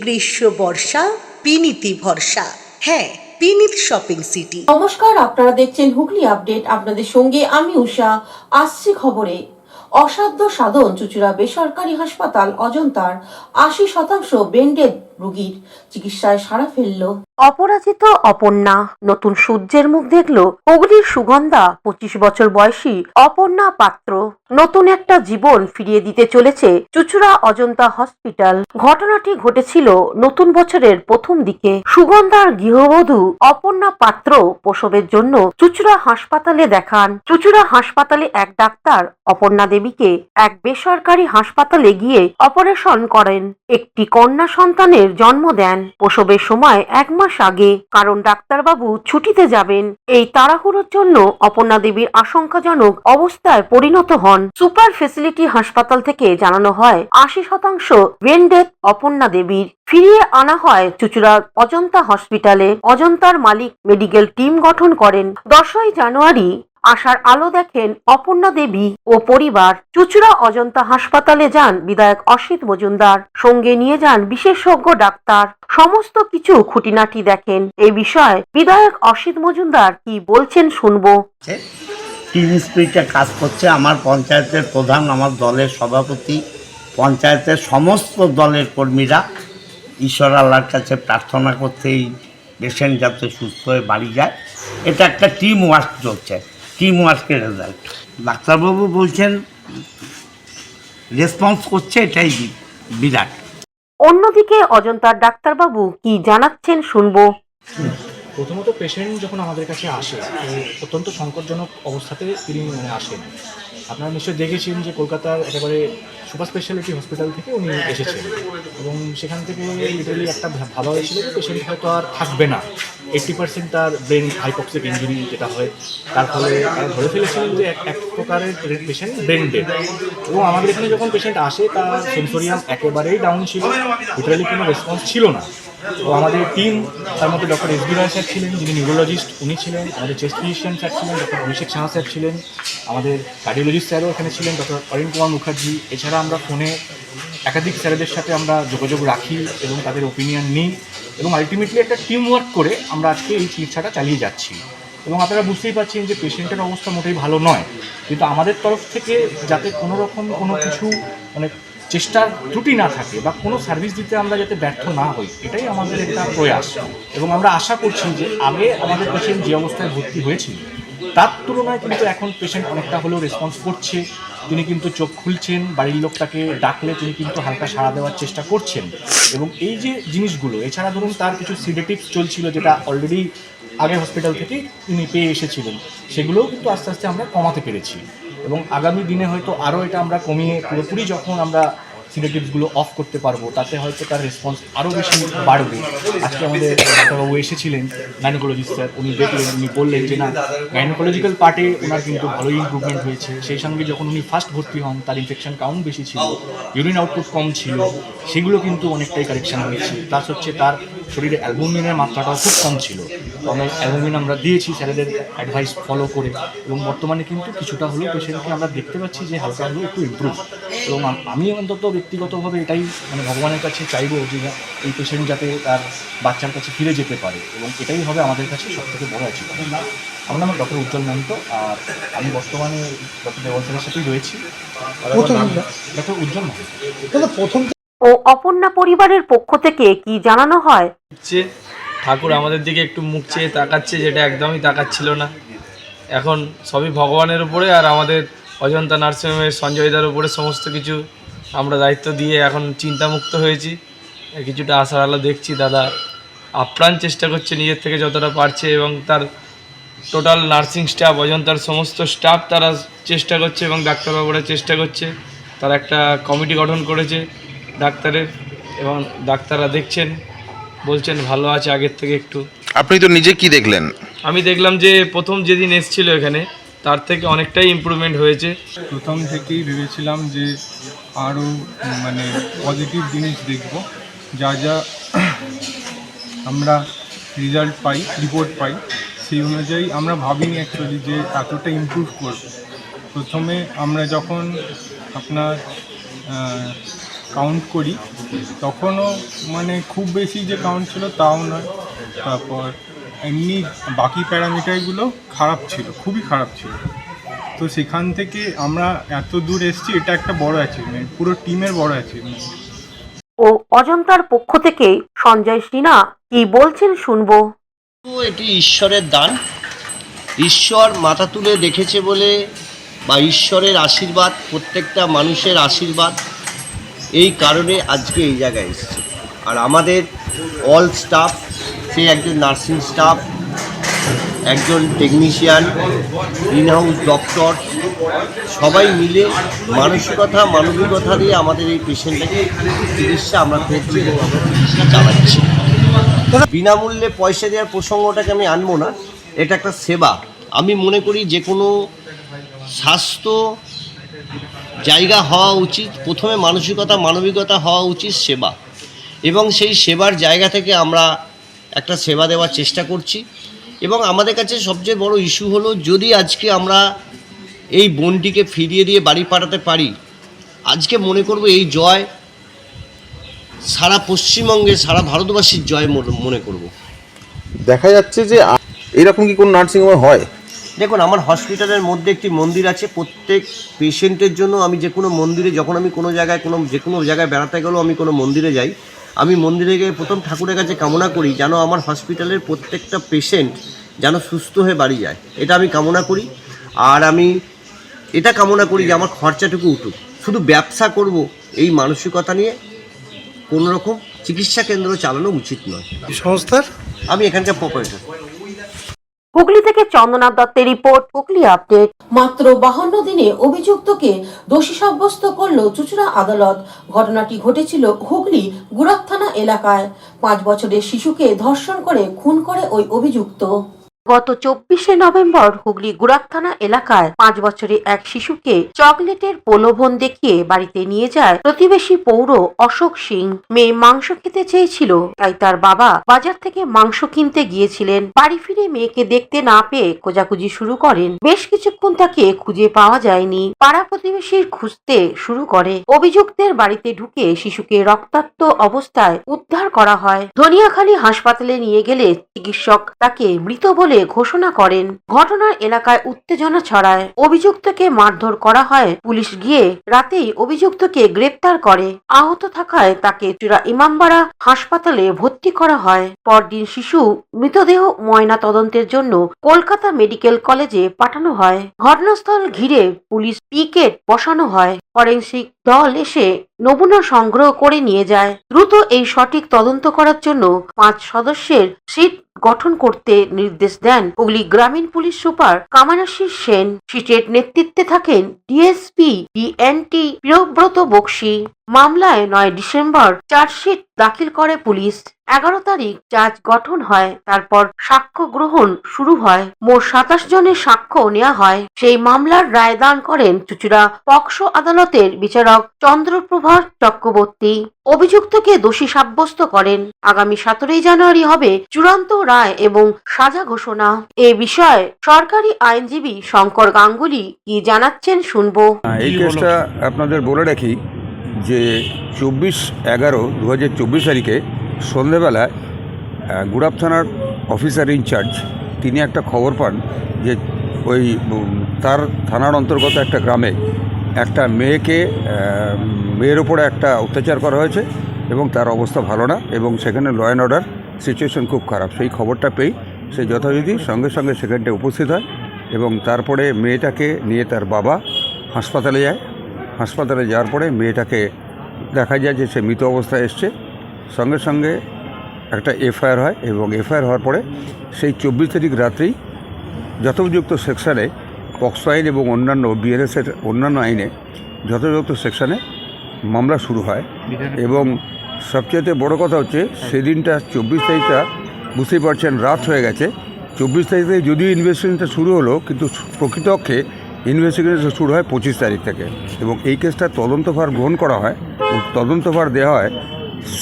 গ্রীষ্ম বর্ষা বিনীতি ভরসা। হ্যাঁ, বিনীত শপিং সিটি। নমস্কার, আপনারা দেখছেন হুগলি আপডেট। আপনাদের সঙ্গে আমি উষা। আসছি খবরে। অসাধ্য সাধন চুঁচুড়া বেসরকারি হাসপাতাল অজন্তার ৮০% বেন্ডেড রোগীর চিকিৎসায় সাড়া ফেলল। অপরাজিত অপর্ণা নতুন সূর্যের মুখ দেখল হুগলির সুগন্ধা ২৫ বছর বয়সী অপর্ণা পাত্র নতুন একটা জীবন ফিরিয়ে দিতে চলেছে চুঁচুড়া অজন্তা হসপিটাল। ঘটনাটি ঘটেছিল নতুন বছরের প্রথম দিকে। সুগন্ধার গৃহবধূ অপর্ণা পাত্র প্রসবের জন্য চুঁচুড়া হাসপাতালে দেখান। চুঁচুড়া হাসপাতালে এক ডাক্তার অপর্ণা দেবীকে এক বেসরকারি হাসপাতালে গিয়ে অপারেশন করেন। একটি কন্যা সন্তানের জন্ম দেন প্রসবের সময় ১ মাস আগে। কারণ ডাক্তারবাবু ছুটিতে যাবেন। এই তাড়াহুড়োর জন্য অপর্ণা দেবীর আশঙ্কাজনক অবস্থায় পরিণত হন। সুপার ফেসিলিটি হাসপাতাল থেকে জানানো হয় ৮০% ব্রেন ডেথ অপর্ণা দেবীর। ফিরিয়ে আনা হয় চুঁচুড়ার অজন্তা হসপিটালে। অজন্তার মালিক মেডিকেল টিম গঠন করেন। ১০ই জানুয়ারি আশার আলো দেখেন অপর্ণা দেবী ও পরিবার। চুঁচুড়া অজন্তা হাসপাতালে যান বিধায়ক অসিত মজুমদার, সঙ্গে নিয়ে যান বিশেষজ্ঞ ডাক্তার। সমস্ত কিছু খুঁটিনাটি দেখেন। এই বিষয়ে বিধায়ক অসিত মজুমদার কি বলছেন শুনবো। টিম স্পিরিটে কাজ করছে। আমার পঞ্চায়েতের প্রধান, আমার দলের সভাপতি, পঞ্চায়েতের সমস্ত দলের কর্মীরা ঈশ্বর আল্লাহর কাছে প্রার্থনা করতে এই পেশেন্ট যাতে সুস্থ হয়ে বাড়ি যায়। এটা একটা টিম ওয়ার্ক চলছে, টিম ওয়ার্কের রেজাল্ট। ডাক্তারবাবু বলছেন রেসপন্স করছে, এটাই বিরাট। অন্যদিকে অজন্তার ডাক্তারবাবু কি জানাচ্ছেন শুনবো। প্রথমত পেশেন্ট যখন আমাদের কাছে আসে অত্যন্ত সংকটজনক অবস্থাতে তিনি আসেন। আপনারা নিশ্চয়ই দেখেছেন যে কলকাতার একেবারে সুপার স্পেশালিটি হসপিটাল থেকে উনি এসেছেন এবং সেখান থেকে লিটারালি একটা ভাবা হয়েছিল যে পেশেন্ট হয়তো আর থাকবে না। 80% তার ব্রেন হাইপক্সিক ইঞ্জুরি যেটা হয়, তার ফলে তারা ধরে ফেলেছিলেন যে এক প্রকারের পেশেন্ট ব্রেন ডেড। এবং আমাদের এখানে যখন পেশেন্ট আসে তার সেন্সোরিয়াম একেবারেই ডাউন ছিল, লিটারালি কোনো রেসপন্স ছিল না। তো আমাদের টিম, তার মধ্যে ডক্টর এস বি রায় স্যার ছিলেন যিনি নিউরোলজিস্ট, উনি ছিলেন। আমাদের চেস্ট ফিজিশিয়ান স্যার ছিলেন ডক্টর অভিষেক সাহা স্যার ছিলেন। আমাদের কার্ডিওলজিস্ট স্যারও এখানে ছিলেন ডক্টর অরিন কুমার মুখার্জি। এছাড়া আমরা ফোনে একাধিক স্যারেদের সাথে আমরা যোগাযোগ রাখি এবং তাদের ওপিনিয়ন নিই এবং আলটিমেটলি একটা টিম ওয়ার্ক করে আমরা আজকে এই চিকিৎসাটা চালিয়ে যাচ্ছি। এবং আপনারা বুঝতেই পারছেন যে পেশেন্টের অবস্থা মোটেই ভালো নয়, কিন্তু আমাদের তরফ থেকে যাতে কোনো রকম কোনো কিছু চেষ্টার ত্রুটি না থাকে বা কোনো সার্ভিস দিতে আমরা যাতে ব্যর্থ না হই, এটাই আমাদের একটা প্রয়াস। এবং আমরা আশা করছি যে আগে আমাদের পেশেন্ট যে অবস্থায় ভর্তি হয়েছিল তার তুলনায় কিন্তু এখন পেশেন্ট অনেকটা হলেও রেসপন্স করছে। তিনি কিন্তু চোখ খুলছেন, বাড়ির লোক তাকে ডাকলে তিনি কিন্তু হালকা সাড়া দেওয়ার চেষ্টা করছেন। এবং এই যে জিনিসগুলো, এছাড়া ধরুন তার কিছু সিডেটিভস চলছিল যেটা অলরেডি আগে হসপিটাল থেকে তিনি পেয়ে এসেছিলেন, সেগুলোও কিন্তু আস্তে আস্তে আমরা কমাতে পেরেছি। এবং আগামী দিনে হয়তো আরও এটা আমরা কমিয়ে পুরোপুরি যখন আমরা সিডেটিভসগুলো অফ করতে পারবো, তাতে হয়তো তার রেসপন্স আরও বেশি বাড়বে। আজকে আমাদের ডাক্তারবাবু এসেছিলেন, গাইনোকোলজিস্ট স্যার, উনি দেখলেন, উনি বললেন যে না, গাইনোকোলজিক্যাল পার্টে ওনার কিন্তু ভালোই ইমপ্রুভমেন্ট হয়েছে। সেই সঙ্গে যখন উনি ফার্স্ট ভর্তি হন তার ইনফেকশন কাউন্ট বেশি ছিল, ইউরিন আউটপুট কম ছিল, সেগুলো কিন্তু অনেকটাই কারেকশান হয়েছে। প্লাস হচ্ছে তার শরীরে অ্যালবুমিনের মাত্রাটাও খুব কম ছিল। তো আমরা অ্যালবুমিন আমরা দিয়েছি স্যারেদের অ্যাডভাইস ফলো করে, এবং বর্তমানে কিন্তু কিছুটা হলেও পেশেন্টকে আমরা দেখতে পাচ্ছি যে হালকা হলেও একটু ইমপ্রুভ। এবং আমি অন্তত ব্যক্তিগতভাবে এটাই ভগবানের কাছে চাইবো যে এই পেশেন্ট যাতে তার বাচ্চার কাছে ফিরে যেতে পারে, এবং এটাই হবে আমাদের কাছে সবথেকে বড় অ্যাচিভমেন্ট। আমার নাম ডক্টর উজ্জ্বল মহন্ত, আর আমি বর্তমানে ডক্টর দেওয়াল স্যারের সাথেই রয়েছি। ডক্টর উজ্জ্বল মহন্ত। ও অপর্ণা পরিবারের পক্ষ থেকে কি জানানো হয়। ঠাকুর আমাদের দিকে একটু মুখ চেয়ে তাকাচ্ছে, যেটা একদমই তাকাচ্ছিল না। এখন সবই ভগবানের উপরে আর আমাদের অজন্তা নার্সিংহোমের সঞ্জয়দার উপরে সমস্ত কিছু আমরা দায়িত্ব দিয়ে এখন চিন্তামুক্ত হয়েছি। কিছুটা আশার আলো দেখছি। দাদা আপ্রাণ চেষ্টা করছে নিজের থেকে যতটা পারছে, এবং তার টোটাল নার্সিং স্টাফ, অজন্তার সমস্ত স্টাফ তারা চেষ্টা করছে এবং ডাক্তারবাবুরা চেষ্টা করছে। তারা একটা কমিটি গঠন করেছে ডাক্তারের, এবং ডাক্তাররা দেখছেন, বলছেন ভালো আছে আগের থেকে একটু। আপনি তো নিজে কি দেখলেন? আমি দেখলাম যে প্রথম যেদিন এসেছিল এখানে তার থেকে অনেকটাই ইমপ্রুভমেন্ট হয়েছে। প্রথম থেকেই ভেবেছিলাম যে আরও পজিটিভ জিনিস দেখব, যা যা আমরা রেজাল্ট পাই, রিপোর্ট পাই, সেই অনুযায়ী আমরা ভাবিনি অ্যাকচুয়ালি যে এতটা ইমপ্রুভ করব। প্রথমে আমরা যখন আপনার কাউন্ট করি তখনও মানে খুব বেশি যে কাউন্ট ছিল তাও নয়। তারপর এমনি বাকি প্যারামিটারগুলো খারাপ ছিল, খুবই খারাপ ছিল। তো সেখান থেকে আমরা এত দূর এসেছি, এটা একটা বড় অ্যাচিভমেন্ট, পুরো টিমের বড় অ্যাচিভমেন্ট। ও অজন্তার পক্ষ থেকে সঞ্জয় সিনহা কি বলছেন শুনবো। তো এটি ঈশ্বরের দান, ঈশ্বর মাথা তুলে দেখেছে বলে, বা ঈশ্বরের আশীর্বাদ, প্রত্যেকটা মানুষের আশীর্বাদ, এই কারণে আজকে এই জায়গায় এসেছে। আর আমাদের অল স্টাফ, সে একজন নার্সিং স্টাফ, একজন টেকনিশিয়ান, ইন হাউস ডক্টর, সবাই মিলে মানবিকতা দিয়ে আমাদের এই পেশেন্টটাকে চিকিৎসা আমরা করছি এবং আমরা চিকিৎসা চালাচ্ছি। বিনামূল্যে পয়সা দেওয়ার প্রসঙ্গটাকে আমি আনবো না, এটা একটা সেবা। আমি মনে করি যে কোনো স্বাস্থ্য জায়গা হওয়া উচিত, প্রথমে মানবিকতা হওয়া উচিত, সেবা, এবং সেই সেবার জায়গা থেকে আমরা একটা সেবা দেওয়ার চেষ্টা করছি। এবং আমাদের কাছে সবচেয়ে বড় ইস্যু হলো, যদি আজকে আমরা এই বোনটিকে ফিরিয়ে দিয়ে বাড়ি পাঠাতে পারি, আজকে মনে করব এই জয় সারা পশ্চিমবঙ্গে, সারা ভারতবাসীর জয় মনে করব। দেখা যাচ্ছে যে এরকম কি কোন নার্সিংহোমে হয়? দেখুন, আমার হসপিটালের মধ্যে একটি মন্দির আছে। প্রত্যেক পেশেন্টের জন্য আমি যে কোনো মন্দিরে, যখন আমি কোনো জায়গায় যে কোনো জায়গায় বেড়াতে গেলেও আমি কোনো মন্দিরে যাই, আমি মন্দিরে গিয়ে প্রথম ঠাকুরের কাছে কামনা করি যেন আমার হসপিটালের প্রত্যেকটা পেশেন্ট যেন সুস্থ হয়ে বাড়ি যায়, এটা আমি কামনা করি। আর আমি এটা কামনা করি যে আমার খরচাটুকু উঠুক। শুধু ব্যবসা করব এই মানসিকতা নিয়ে কোনো রকম চিকিৎসা কেন্দ্র চালানো উচিত নয়। সংস্থার আমি এখানকার প্রপারেটর। হুগলি থেকে চন্দনা দত্তের রিপোর্ট, হুগলি আপডেট। মাত্র 52 দিনে অভিযুক্তকে দোষী সাব্যস্ত করল চুঁচুড়া আদালত। ঘটনাটি ঘটেছিল হুগলি গুরাত থানা এলাকায়। 5 বছরের শিশুকে ধর্ষণ করে খুন করে ওই অভিযুক্ত। গত 24শে নভেম্বর হুগলি গুরাত থানা এলাকায় 5 বছরের এক শিশুকে চকলেটের প্রলোভন দেখিয়ে বাড়িতে নিয়ে যায় প্রতিবেশী পৌর অশোক সিং। মেয়ে মাংস খেতে চেয়েছিল, তাই তার বাবা বাজার থেকে মাংস কিনতে গিয়েছিলেন। বাড়ি ফিরে মেয়েকে দেখতে না পেয়ে খোঁজাখুঁজি শুরু করেন। বেশ কিছুক্ষণ তাকে খুঁজে পাওয়া যায়নি। পাড়া প্রতিবেশীর খুঁজতে শুরু করে। অভিযুক্তের বাড়িতে ঢুকে শিশুকে রক্তাক্ত অবস্থায় উদ্ধার করা হয়। ধনিয়াখালী হাসপাতালে নিয়ে গেলে চিকিৎসক তাকে মৃত বলে ঘোষণা করেন। ঘটনার এলাকায় উত্তেজনা ছড়ায়। অভিযুক্তকে মারধর করা হয়। পুলিশ গিয়ে রাতেই অভিযুক্তকে গ্রেপ্তার করে। আহত থাকায় তাকে চুঁচুড়া ইমামবাড়া হাসপাতালে ভর্তি করা হয়। পরদিন শিশু মৃতদেহ ময়না তদন্তের জন্য কলকাতা মেডিকেল কলেজে পাঠানো হয়। ঘটনাস্থল ঘিরে পুলিশ পিকেট বসানো হয়। ফরেনসিক দল এসে নমুনা সংগ্রহ করে নিয়ে যায়। দ্রুত এই সঠিক তদন্ত করার জন্য 5 সদস্যের সিট গঠন করতে নির্দেশ দেন হুগলি গ্রামীণ পুলিশ সুপার কামানাশী সেন। সিটের নেতৃত্বে থাকেন ডিএসপি ডিএনটি প্রিয়ব্রত বক্সি। মামলায় 9 ডিসেম্বর চার্জশিট দাখিল করে পুলিশ। 11 তারিখ চার্জ গঠন হয়। তারপর সাক্ষ্য গ্রহণ শুরু হয়। মোট 27 জনের সাক্ষ্য নেওয়া হয়। সেই মামলার রায় দান করেন চুঁচুড়া পক্সো আদালতের বিচারক চন্দ্রপ্রভা চক্রবর্তী। অভিযুক্তকে দোষী সাব্যস্ত করেন। আগামী 17 জানুয়ারি হবে চূড়ান্ত রায় এবং সাজা ঘোষণা। এ বিষয়ে সরকারি আইনজীবী শঙ্কর গাঙ্গুলি কি জানাচ্ছেন শুনবো। এই কেসটা আপনাদের বলে রাখি যে 24/11/2024 তারিখে সন্ধ্যেবেলায় গুরাত থানার অফিসার ইনচার্জ তিনি একটা খবর পান যে ওই তার থানার অন্তর্গত একটা গ্রামে একটা মেয়ের ওপরে একটা অত্যাচার করা হয়েছে এবং তার অবস্থা ভালো না এবং সেখানে ল অ্যান্ড অর্ডার সিচুয়েশন খুব খারাপ। সেই খবরটা পেয়ে সে যথারীতি সঙ্গে সঙ্গে সেখানটায় উপস্থিত হয় এবং তারপরে মেয়েটাকে নিয়ে তার বাবা হাসপাতালে যায়। হাসপাতালে যাওয়ার পরে মেয়েটাকে দেখা যায় যে সে মৃত অবস্থায় এসছে। সঙ্গে সঙ্গে একটা এফআইআর হয় এবং এফআইআর হওয়ার পরে সেই 24 তারিখ রাত্রেই যথোপযুক্ত সেকশানে পক্সো আইন এবং অন্যান্য বিএনএসের অন্যান্য আইনে যথাযথ সেকশানে মামলা শুরু হয়। এবং সবচেয়ে বড় কথা হচ্ছে সেদিনটা 24 তারিখটা বুঝতেই পারছেন রাত হয়ে গেছে। 24 তারিখে যদিও ইনভেস্টিগেশনটা শুরু হলো কিন্তু প্রকৃতপক্ষে ইনভেস্টিগেশন শুরু হয় 25 তারিখ থেকে এবং এই কেসটা তদন্তভার গ্রহণ করা হয় এবং তদন্তভার দেওয়া হয়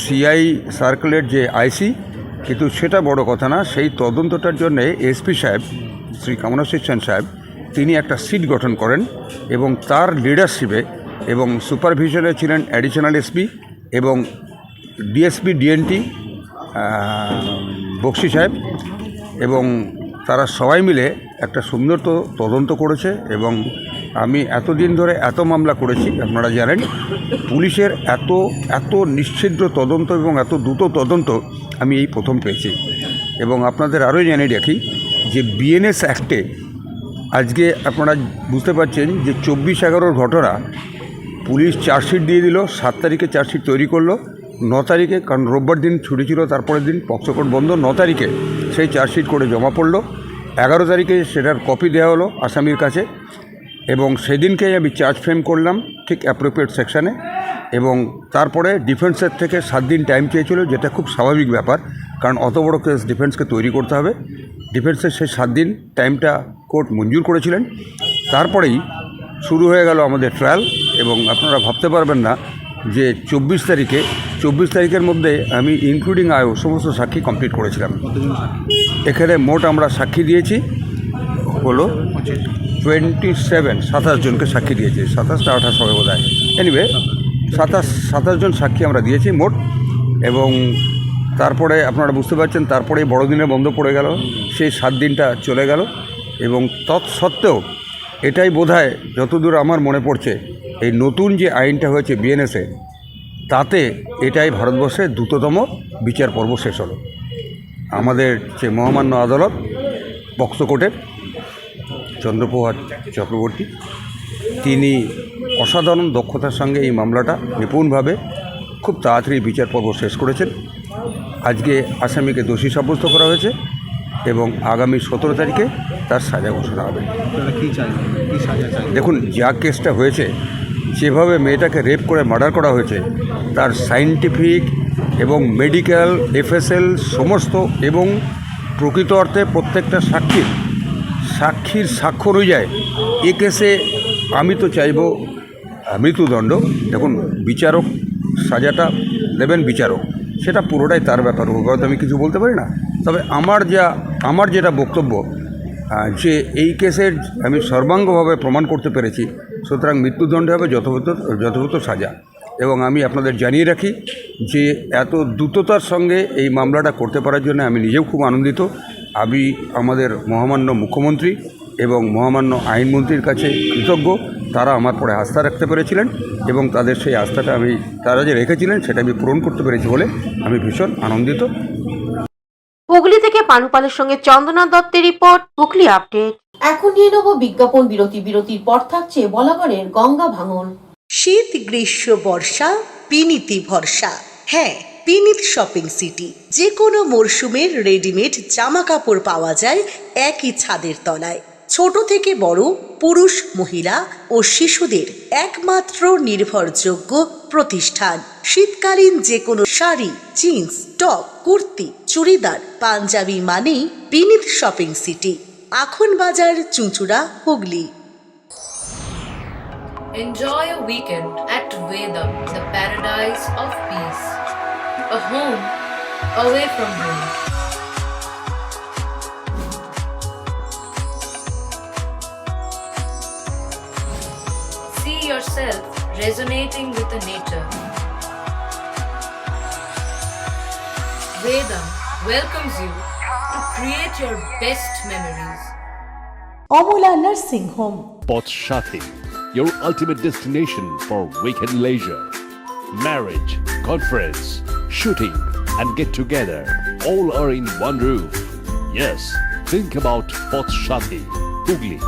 সিআই সার্কেলের যে আইসি। কিন্তু সেটা বড় কথা না, সেই তদন্তটার জন্য এসপি সাহেব শ্রী কামনাশী সেন সাহেব তিনি একটা সিট গঠন করেন এবং তার লিডারশিপে এবং সুপারভিশনে ছিলেন অ্যাডিশনাল এসপি এবং ডিএসপি ডিএনটি বক্সি সাহেব, এবং তারা সবাই মিলে একটা সুন্দর তদন্ত করেছে। এবং আমি এতদিন ধরে এত মামলা করেছি, আপনারা জানেন পুলিশের এত নিশ্ছিদ্র তদন্ত এবং এত দ্রুত তদন্ত আমি এই প্রথম পেয়েছি। এবং আপনাদের আরও জানিয়ে রাখি যে বিএনএস অ্যাক্টে আজকে আপনারা বুঝতে পারছেন যে 24/11 ঘটনা, পুলিশ চার্জশিট দিয়ে দিল, 7 তারিখে চার্জশিট তৈরি করলো, 9 তারিখে, কারণ রোববার দিন ছুটি ছিল, তারপরের দিন পক্সকোট বন্ধ, 9 তারিখে সেই চার্জশিট করে জমা পড়লো। 11 তারিখে সেটার কপি দেওয়া হলো আসামির কাছে, এবং সেদিনকেই আমি চার্জ ফ্রেম করলাম ঠিক অ্যাপ্রোপ্রিয়েট সেকশানে। এবং তারপরে ডিফেন্সের থেকে 7 দিন টাইম চেয়েছিল, যেটা খুব স্বাভাবিক ব্যাপার, কারণ অত বড় কেস ডিফেন্সকে তৈরি করতে হবে। ডিফেন্সের সেই 7 দিন টাইমটা কোর্ট মঞ্জুর করেছিলেন। তারপরেই শুরু হয়ে গেল আমাদের ট্রায়াল। এবং আপনারা ভাবতে পারবেন না যে 24 তারিখের মধ্যে আমি ইনক্লুডিং আয়ও সমস্ত সাক্ষী কমপ্লিট করেছিলাম। এখানে মোট আমরা সাক্ষী দিয়েছি হলো 27 জনকে সাক্ষী দিয়েছি, 27টা 28 হবে বোধ হয়, এনিওয়ে 27 জন সাক্ষী আমরা দিয়েছি মোট। এবং তারপরে আপনারা বুঝতে পারছেন তারপরেই বড়দিনে বন্ধ পড়ে গেল, সেই 7 দিনটা চলে গেল। এবং তৎসত্ত্বেও এটাই বোধহয় যতদূর আমার মনে পড়ছে, এই নতুন যে আইনটা হয়েছে বিএনএসে, তাতে এটাই ভারতবর্ষের দ্রুততম বিচার পর্ব শেষ হলো। আমাদের যে মহামান্য আদালত পক্সকোটের চন্দ্রপ্রভাত চক্রবর্তী, তিনি অসাধারণ দক্ষতার সঙ্গে এই মামলাটা নিপুণভাবে খুব তাড়াতাড়ি বিচার পর্ব শেষ করেছেন। আজকে আসামিকে দোষী সাব্যস্ত করা হয়েছে এবং আগামী 17 তারিখে তার সাজা ঘোষণা হবে। দেখুন, যা কেসটা হয়েছে, যেভাবে মেয়েটাকে রেপ করে মার্ডার করা হয়েছে, তার সায়েন্টিফিক এবং মেডিকেল এফএসএল সমস্ত, এবং প্রকৃত অর্থে প্রত্যেকটা সাক্ষীর সাক্ষ্য অনুযায়ী এ কেসে আমি তো চাইব মৃত্যুদণ্ড। দেখুন, বিচারক সাজাটা দেবেন বিচারক, সেটা পুরোটাই তার ব্যাপার, ও কথা আমি কিছু বলতে পারি না। তবে আমার যেটা বক্তব্য, যে এই কেসের আমি সর্বাঙ্গভাবে প্রমাণ করতে পেরেছি, সুতরাং মৃত্যুদণ্ড হবে যথোচিত সাজা। এবং আমি আপনাদের জানিয়ে রাখি যে এত দ্রুততার সঙ্গে এই মামলাটা করতে পারার জন্য আমি নিজেও খুব আনন্দিত। আমি আমাদের মহামান্য মুখ্যমন্ত্রী এবং মহামান্য আইনমন্ত্রীর কাছে কৃতজ্ঞ। তারা আমার পরে আস্থা রাখতে পেরেছিলেন এবং তাদের সেই আস্থাটা তারা যে রেখেছিলেন সেটা আমি পূরণ করতে পেরেছি বলে আমি ভীষণ আনন্দিত। হুগলি থেকে পানুপালের সঙ্গে চন্দনা দত্তের রিপোর্ট, হুগলি আপডেট। এখন নিয়ে নেব বিজ্ঞাপন বিরতি। বিরতির পর থাকছে বলাগড়ের গঙ্গা ভাঙন। শীত, গ্রীষ্ম, বর্ষা, পিনিতি ভরসা। হ্যাঁ, পিনিত শপিং সিটি। যে কোনো মরশুমের রেডিমেড জামা কাপড় পাওয়া যায় একই ছাদের তলায়। ছোট থেকে বড়, পুরুষ, মহিলা ও শিশুদের একমাত্র নির্ভরযোগ্য প্রতিষ্ঠান। শীতকালীন যে কোনো শাড়ি, জিন্স, টপ, কুর্তি, চুড়িদার, পাঞ্জাবি মানেই পিনিত শপিং সিটি। আখন বাজার, চুঁচুড়া, Hooghly. Enjoy a weekend at Vedam, the paradise of peace. A home away from home. See yourself resonating with the nature. Vedam welcomes you to create your best memories. Amala nursing home. Potshati, your ultimate destination for weekend leisure. Marriage, conference, shooting, and get together all are in one roof. Yes, think about Potshati, Hugli.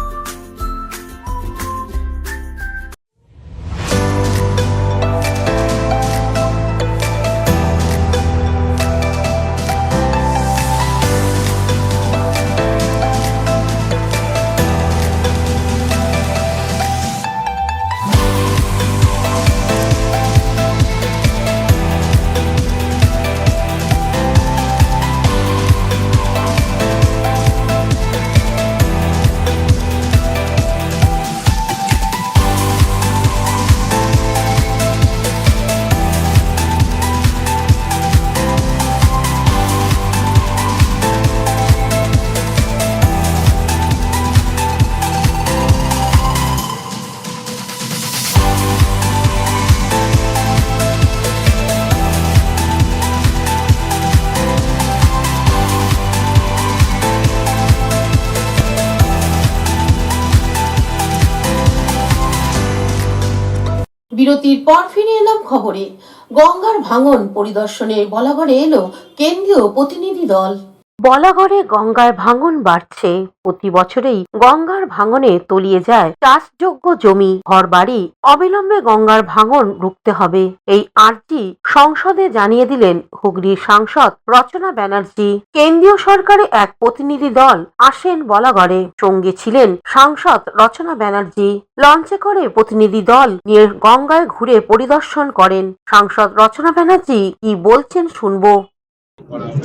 বিরতির পর ফিরে এলাম খবরে। গঙ্গার ভাঙন পরিদর্শনে বলাগড়ে এলো কেন্দ্রীয় প্রতিনিধি দল। বলাগড়ে গঙ্গার ভাঙন বাড়ছে। প্রতি বছরেই গঙ্গার ভাঙনে তলিয়ে যায় চাষযোগ্য জমি, ঘরবাড়ি। অবিলম্বে গঙ্গার ভাঙন রুখতে হবে, এই আর্জি সংসদে জানিয়ে দিলেন হুগলির সাংসদ রচনা ব্যানার্জি। কেন্দ্রীয় সরকারের এক প্রতিনিধি দল আসেন বলাগড়ে, সঙ্গে ছিলেন সাংসদ রচনা ব্যানার্জি। লঞ্চে করে প্রতিনিধি দল নিয়ে গঙ্গায় ঘুরে পরিদর্শন করেন। সাংসদ রচনা ব্যানার্জি কি বলছেন শুনবো।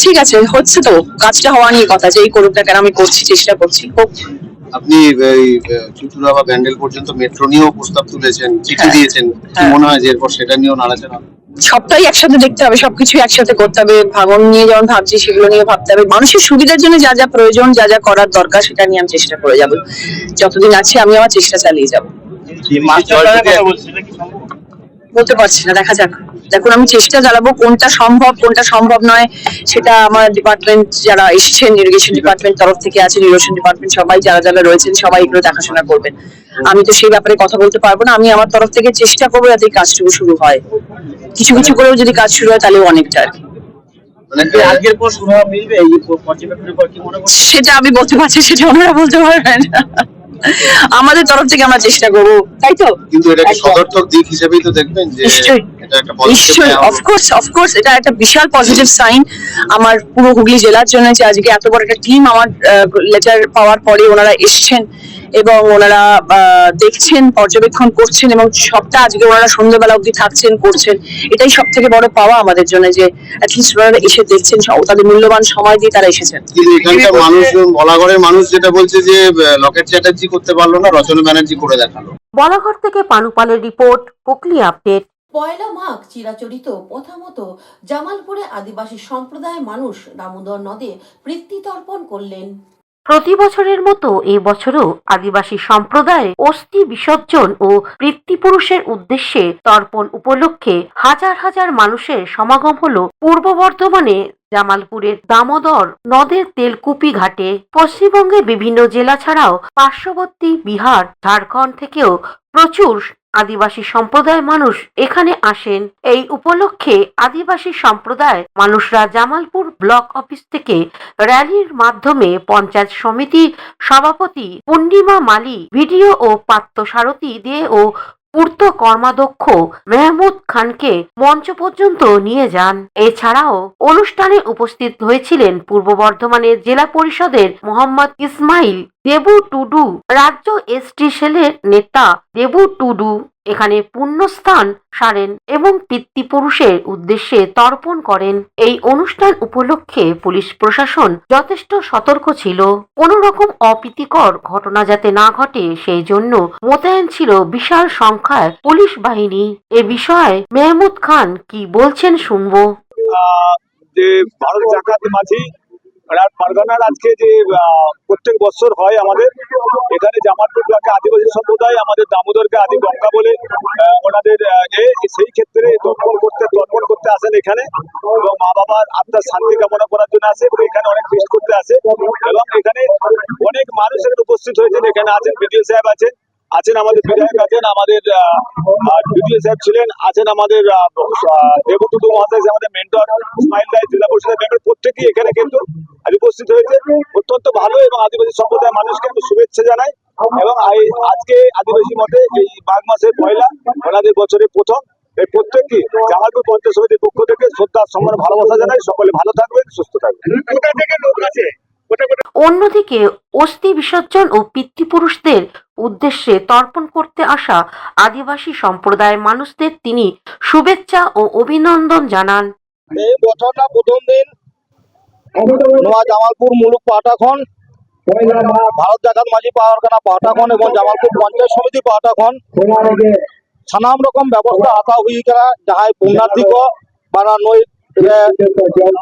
ঠিক আছে, হচ্ছে তো, কাজটা হওয়া নিয়ে কথা, যেই করুক না কেন আমি করছি, চেষ্টা করছি। আপনি এই চুচুড়া বা ব্যান্ডেল পর্যন্ত মেট্রো নিয়েও প্রস্তাব তুলেছেন, চিঠি দিয়েছেন, কি মনে হয় যে এরপর সেটা নিয়েও নাড়াচাড়া? সবটাই একসাথে দেখতে হবে, সবকিছু একসাথে করতে হবে। ভাঙন নিয়ে যেমন ভাবছি, সেগুলো নিয়ে ভাবতে হবে। মানুষের সুবিধার জন্য যা যা প্রয়োজন, যা যা করার দরকার, সেটা নিয়ে আমি চেষ্টা করে যাবো। যতদিন আছি আমি আমার চেষ্টা চালিয়ে যাবো। বলতে পারছি না, দেখা যাক। দেখুন, আমি চেষ্টা চালাবো, কোনটা সম্ভব কোনটা সম্ভব নয় সেটা আমার ডিপার্টমেন্ট যারা এসেছেন, ইরিগেশন ডিপার্টমেন্ট তরফ থেকে আছেন, ইরিগেশন ডিপার্টমেন্ট সবাই যারা যারা রয়েছেন সবাই এগুলো দেখাশোনা করবেন। আমি তো সেই ব্যাপারে কথা বলতে পারবো না। আমি আমার তরফ থেকে চেষ্টা করবো যাতে এই কাজটুকু শুরু হয়। কিছু কিছু করেও যদি কাজ শুরু হয় তাহলে অনেকটা আর কি। সেটা আমি বলতে পারছি, সেটা ওনারা বলতে পারবেন। আমাদের তরফ থেকে আমরা চেষ্টা করবো, তাই তো। কিন্তু এটাকে সদর্থক দিক হিসেবেই তো দেখবেন যে নিশ্চয়ই, অফকোর্স এটা একটা বিশাল পজিটিভ সাইন আমার পুরো হুগলি জেলার জন্য, যে আজকে এত বড় একটা টিম আমার লেটার পাওয়ার পরে ওনারা এসছেন এবং ওনারা দেখছেন, পর্যবেক্ষণ করছেন, এবং সবটা আজকে ওনারা সন্ধ্যেবেলা অবধি থাকছেন, করছেন। এটাই সব থেকে বড় পাওয়া আমাদের জন্য, যে অ্যাটলিস্ট ওনারা এসে দেখছেন, তাদের মূল্যবান সময় দিয়ে তারা এসেছেন। এখানকার মানুষ, বলাগড়ের মানুষ যেটা বলছে যে লকেট চ্যাটার্জি করতে পারলো না, রচনা ব্যানার্জি করে দেখালো। বলাগড় থেকে পানুপালের রিপোর্ট, হুগলি আপডেট। পয়লা মাঘ চিরাচরিত প্রথা মতো জামালপুরে আদিবাসী সম্প্রদায়ের মানুষ দামোদর নদে পিতৃতর্পণ করলেন। প্রতি বছরের মতো এবছরও আদিবাসী সম্প্রদায়ের অস্থি বিসর্জন ও পিতৃপুরুষের উদ্দেশ্যে তর্পণ উপলক্ষে হাজার হাজার মানুষের সমাগম হলো পূর্ব বর্ধমানে জামালপুরের দামোদর নদের তেলকুপি ঘাটে। পশ্চিমবঙ্গের বিভিন্ন জেলা ছাড়াও পার্শ্ববর্তী বিহার, ঝাড়খণ্ড থেকেও প্রচুর আদিবাসী সম্প্রদায়ের মানুষ এখানে আসেন। এই উপলক্ষে আদিবাসী সম্প্রদায় মানুষরা জামালপুর ব্লক অফিস থেকে র্যালির মাধ্যমে পঞ্চায়েত সমিতি সভাপতি পূর্ণিমা মালি, ভিডিও ও পার্থসারথী দে ও পূর্ত কর্মাধ্যক্ষ মেহমুদ খানকে মঞ্চ পর্যন্ত নিয়ে যান। এছাড়াও অনুষ্ঠানে উপস্থিত হয়েছিলেন পূর্ব বর্ধমানের জেলা পরিষদের মোহাম্মদ ইসমাইল, দেবু টুডু, রাজ্য এসটি সেলের নেতা দেবু টুডু এখানে পুণ্যস্থান সারেন এবং পিতৃপুরুষের উদ্দেশ্যে তর্পণ করেন। এই অনুষ্ঠান উপলক্ষে পুলিশ প্রশাসন যথেষ্ট সতর্ক ছিল, কোনো রকম অপ্রীতিকর ঘটনা যাতে না ঘটে সেই জন্য মোতায়েন ছিল বিশাল সংখ্যায় পুলিশ বাহিনী। এ বিষয়ে মেহমুদ খান কি বলছেন শুনবো। যে ভারত জাকাত মাঝি পারগানার আজকে যে প্রত্যেক বছর হয় আমাদের এখানে জামালপুর ব্লকে আদিবাসী সম্প্রদায় আমাদের দামোদরকে আদি গঙ্গা বলে ওনাদের সেই ক্ষেত্রে তর্পণ করতে আসেন এখানে, এবং মা বাবার আত্মার শান্তি কামনা করার জন্য আসে, এবং এখানে অনেক ফিস্ট করতে আসে, এবং এখানে অনেক মানুষ এখানে উপস্থিত হয়েছেন। এখানে আছেন বিডিও সাহেব আছেন আমাদের বিধায়ক আছেন, আমাদের বিডিও সাহেব ছিলেন, আছেন আমাদের দেবটুডু মহাশয়, আমাদের মেন্টর ইসমাইল রায়, জেলা পরিষদের মেম্বার, প্রত্যেকেই এখানে কিন্তু আজ উপস্থিত হয়েছে। অত্যন্ত ভালো, এবং আদিবাসী সম্প্রদায়ের মানুষকে আমি শুভেচ্ছা জানাই। এবং আজকে আদিবাসী মতে এই মাঘ মাসের পয়লা ওনাদের বছরের প্রথম, এই প্রত্যেককে জামালপুর পঞ্চায়েত সমিতির পক্ষ থেকে শ্রদ্ধা সম্মান ভালোবাসা জানাই। সকলে ভালো থাকবেন, সুস্থ থাকবেন। অন্যদিকে অস্থি বিসর্জন ও পিতৃপুরুষদের উদ্দেশ্যে তর্পণ করতে আসা আদিবাসী সম্প্রদায়ের মানুষদের তিনি শুভেচ্ছা ও অভিনন্দন জানান। এই বছরটা প্রথম দিন নোয়া জামালপুর মুলুক পাহাটাখন, ভারত জাকাত মাঝি পারগানা পাহাটাখন এবং জামালপুর পঞ্চায়েত সমিতি পাহাটাখন সানাম রকম ব্যবস্থা হাতা হুই करा जहां पुण्यार्थी को बना नई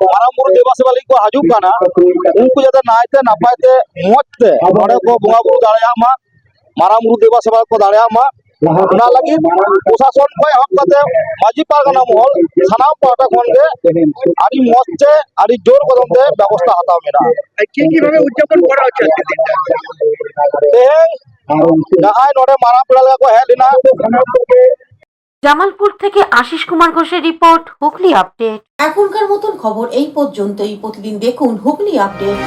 माराम बुरु देवासी वाली को हाजुक कना उनको जाते नायते नापायते मोजते नोडे को बोंगा बुरु दाड़िया मा माराम बुरु देवासी वाली को दाड़िया मा ना लगी प्रशासन को हम कते माजी पारगाना महल सानाम पाटा खन के आदि मोजते आदि जोर कदमते व्यवस्था हाता मेना की भाবে উদযাপন করা হচ্ছে দিনটা जहां नोडे माराम पेड़ा को हेलिना জামালপুর থেকে আশিস কুমার ঘোষের রিপোর্ট, হুগলি আপডেট। এখনকার মতন খবর এই পর্যন্তই। প্রতিদিন দেখুন হুগলি আপডেট।